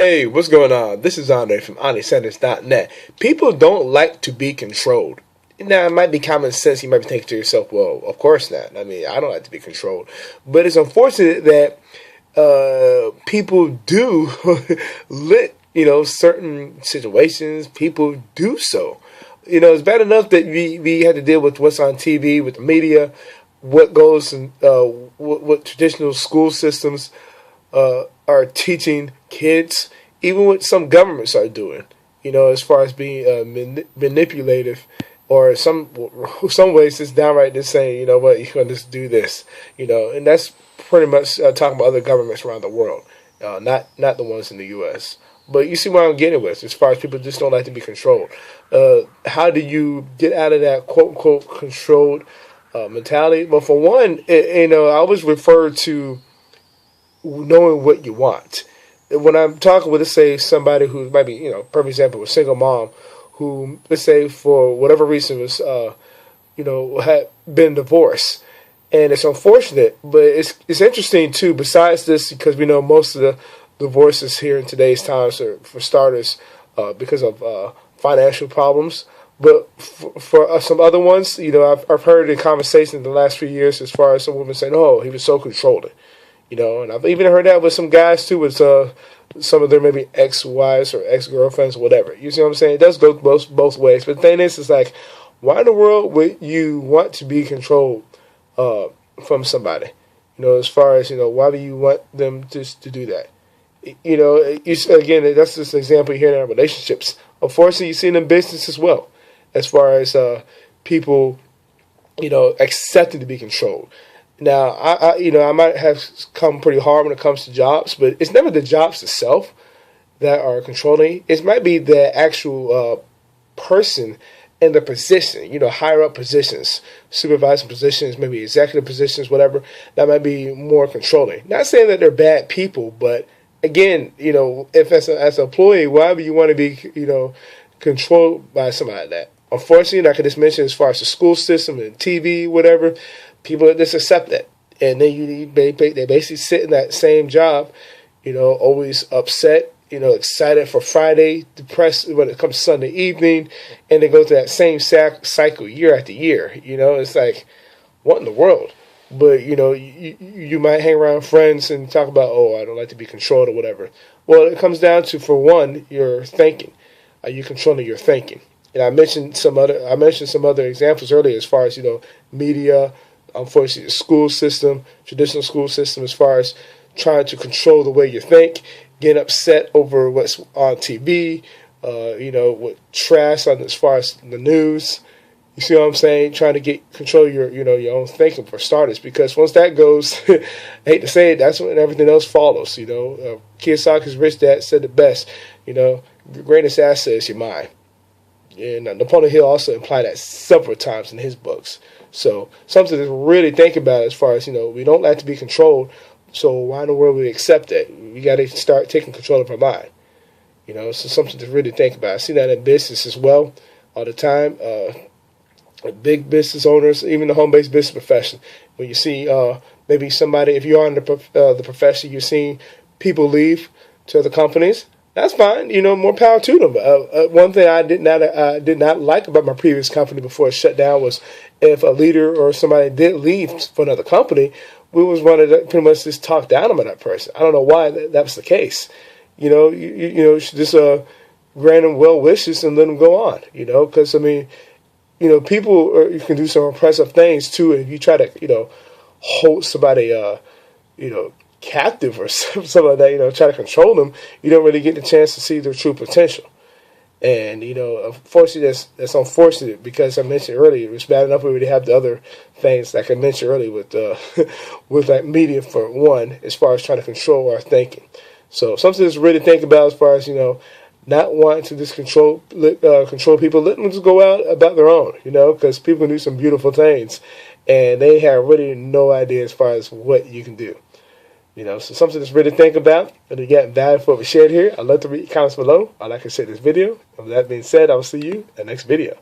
Hey, what's going on? This is Andre from AndreSanders.net. People don't like to be controlled. Now, it might be common sense. You might be thinking to yourself, well, of course not. I mean, I don't like to be controlled. But it's unfortunate that people do let, certain situations, people do so. It's bad enough that we had to deal with what's on TV, with the media, what goes in, what traditional school systems are teaching kids, even what some governments are doing, as far as being manipulative, or some ways it's downright just saying, what, you're going to just do this, and that's pretty much talking about other governments around the world, not the ones in the U.S. But you see what I'm getting with, as far as people just don't like to be controlled. How do you get out of that quote-unquote controlled mentality? Well, for one, I always refer to knowing what you want. When I'm talking with, let's say, somebody who might be, perfect example, a single mom who, let's say, for whatever reason was, had been divorced. And it's unfortunate, but it's interesting, too, besides this, because we know most of the divorces here in today's times are, for starters, because of financial problems. But for some other ones, I've heard in conversations in the last few years as far as some women saying, oh, he was so controlling. And I've even heard that with some guys, too, with some of their maybe ex-wives or ex-girlfriends or whatever. You see what I'm saying? It does go both ways. But the thing is, it's like, why in the world would you want to be controlled from somebody? As far as, why would you want them just to do that? Again, that's just an example here in our relationships. Unfortunately, you see it in business as well, as far as people, accepting to be controlled. Now, I might have come pretty hard when it comes to jobs, but it's never the jobs itself that are controlling. It might be the actual person in the position, higher up positions, supervising positions, maybe executive positions, whatever, that might be more controlling. Not saying that they're bad people, but again, if as an employee, why would you want to be, controlled by somebody like that? Unfortunately, like I just mentioned, as far as the school system and TV, whatever, people just accept that. And then they basically sit in that same job, always upset, excited for Friday, depressed when it comes Sunday evening, and they go through that same cycle year after year. It's like, what in the world? But, you might hang around friends and talk about, oh, I don't like to be controlled or whatever. Well, it comes down to, for one, your thinking. Are you controlling your thinking? And I mentioned some other examples earlier as far as, media, unfortunately, the school system, traditional school system, as far as trying to control the way you think, getting upset over what's on TV, what trash on as far as the news. You see what I'm saying? Trying to control your own thinking for starters, because once that goes, I hate to say it, that's when everything else follows. Kiyosaki's Rich Dad said it best. The greatest asset is your mind. And Napoleon Hill also implied that several times in his books. So something to really think about as far as, we don't like to be controlled, so why in the world would we accept that? We got to start taking control of our mind. So something to really think about. I see that in business as well all the time. Big business owners, even the home-based business profession. When you see maybe somebody, if you are in the profession, you're seeing people leave to other companies. That's fine, more power to them. One thing I did not like about my previous company before it shut down was if a leader or somebody did leave for another company, we was wanted to pretty much just talk down about that person. I don't know why that was the case. You should just grant them well wishes and let them go on. Because people you can do some impressive things too. If you try to hold somebody captive or something like that, try to control them, you don't really get the chance to see their true potential. And, unfortunately, that's unfortunate, because I mentioned earlier, it's bad enough we already have the other things, like I mentioned earlier, with with that media, for one, as far as trying to control our thinking. So something to really think about as far as, not wanting to just control people. Let them just go out about their own, because people can do some beautiful things, and they have really no idea as far as what you can do. So something to really think about. And again, value for what we shared here. I'd love to read comments below. I'd like to share this video. And with that being said, I will see you in the next video.